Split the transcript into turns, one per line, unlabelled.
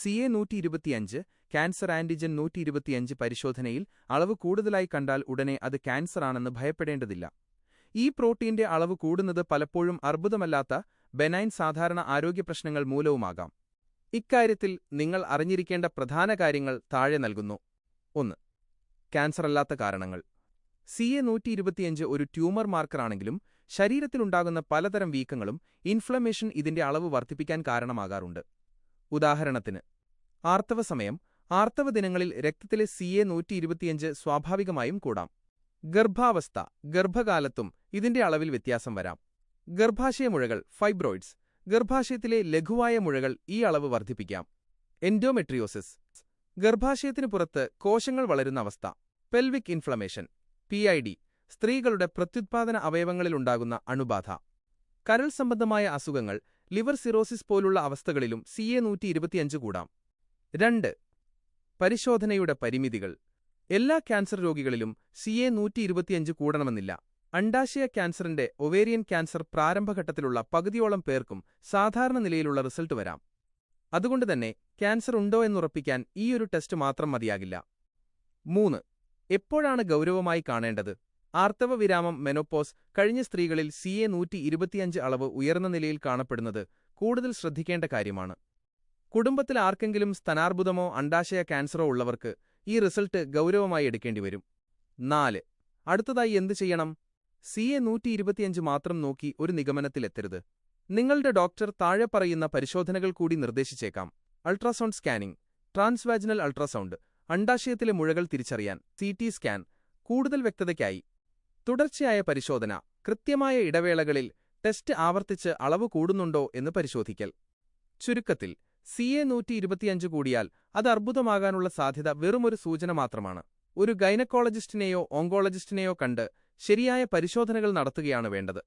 CA-125 cancer antigen 125 പരിശോധനയിൽ അളവ് കൂടുതലായി കണ്ടാൽ ഉടനെ അത് ക്യാൻസറാണെന്ന് ഭയപ്പെടേണ്ടതില്ല. ഈ പ്രോട്ടീന്റെ അളവ് കൂടുന്നത് പലപ്പോഴും അർബുദമല്ലാത്ത ബെനൈൻ സാധാരണ ആരോഗ്യപ്രശ്നങ്ങൾ മൂലവുമാകാം. ഇക്കാര്യത്തിൽ നിങ്ങൾ അറിഞ്ഞിരിക്കേണ്ട പ്രധാന കാര്യങ്ങൾ താഴെ നൽകുന്നു. 1. ക്യാൻസറല്ലാത്ത കാരണങ്ങൾ. CA-125 ഒരു ട്യൂമർ മാർക്കറാണെങ്കിലും ശരീരത്തിലുണ്ടാകുന്ന പലതരം വീക്കങ്ങളും ഇൻഫ്ലമേഷൻ ഇതിന്റെ അളവ് വർദ്ധിപ്പിക്കാൻ കാരണമാകാറുണ്ട്. ഉദാഹരണത്തിന്, ആർത്തവ സമയം, ആർത്തവ ദിനങ്ങളിൽ രക്തത്തിലെ CA-125 സ്വാഭാവികമായും കൂടാം. ഗർഭാവസ്ഥ, ഗർഭകാലത്തും ഇതിന്റെ അളവിൽ വ്യത്യാസം വരാം. ഗർഭാശയമുഴകൾ ഫൈബ്രോയിഡ്സ്, ഗർഭാശയത്തിലെ ലഘുവായ മുഴകൾ ഈ അളവ് വർദ്ധിപ്പിക്കാം. എൻഡോമെട്രിയോസിസ്, ഗർഭാശയത്തിനു പുറത്ത് കോശങ്ങൾ വളരുന്ന അവസ്ഥ. പെൽവിക് ഇൻഫ്ലമേഷൻ PID, സ്ത്രീകളുടെ പ്രത്യുത്പാദന അവയവങ്ങളിലുണ്ടാകുന്ന അണുബാധ. കരൾ സംബന്ധമായ അസുഖങ്ങൾ, ലിവർ സിറോസിസ് പോലുള്ള അവസ്ഥകളിലും CA-125 കൂടാം. 2. പരിശോധനയുടെ പരിമിതികൾ. എല്ലാ ക്യാൻസർ രോഗികളിലും CA-125 കൂടണമെന്നില്ല. അണ്ഡാശയ ക്യാൻസറിന്റെ ഒവേരിയൻ ക്യാൻസർ പ്രാരംഭഘട്ടത്തിലുള്ള പകുതിയോളം പേർക്കും സാധാരണ നിലയിലുള്ള റിസൾട്ട് വരാം. അതുകൊണ്ടുതന്നെ ക്യാൻസർ ഉണ്ടോ എന്നുറപ്പിക്കാൻ ഈയൊരു ടെസ്റ്റ് മാത്രം മതിയാകില്ല. 3. എപ്പോഴാണ് ഗൗരവമായി കാണേണ്ടത്? ആർത്തവ വിരാമം മെനോപോസ് കഴിഞ്ഞ സ്ത്രീകളിൽ CA-125 അളവ് ഉയർന്ന നിലയിൽ കാണപ്പെടുന്നത് കൂടുതൽ ശ്രദ്ധിക്കേണ്ട കാര്യമാണ്. കുടുംബത്തിൽ ആർക്കെങ്കിലും സ്തനാർബുദമോ അണ്ഡാശയ ക്യാൻസറോ ഉള്ളവർക്ക് ഈ റിസൾട്ട് ഗൗരവമായി എടുക്കേണ്ടിവരും. 4. അടുത്തതായി എന്തു ചെയ്യണം? CA-125 മാത്രം നോക്കി ഒരു നിഗമനത്തിലെത്തരുത്. നിങ്ങളുടെ ഡോക്ടർ താഴെ പറയുന്ന പരിശോധനകൾ കൂടി നിർദ്ദേശിച്ചേക്കാം. അൾട്രാസൗണ്ട് സ്കാനിംഗ്, ട്രാൻസ്വാജിനൽ അൾട്രാസൗണ്ട്, അണ്ഡാശയത്തിലെ മുഴകൾ തിരിച്ചറിയാൻ, CT സ്കാൻ, കൂടുതൽ വ്യക്തതയ്ക്കായി. തുടർച്ചയായ പരിശോധന, കൃത്യമായ ഇടവേളകളിൽ ടെസ്റ്റ് ആവർത്തിച്ച് അളവ് കൂടുന്നുണ്ടോ എന്ന് പരിശോധിക്കൽ. ചുരുക്കത്തിൽ, CA-125 കൂടിയാൽ അത് അർബുദമാകാനുള്ള സാധ്യത വെറുമൊരു സൂചന മാത്രമാണ്. ഒരു ഗൈനക്കോളജിസ്റ്റിനെയോ ഓങ്കോളജിസ്റ്റിനെയോ കണ്ട് ശരിയായ പരിശോധനകൾ നടത്തുകയാണ് വേണ്ടത്.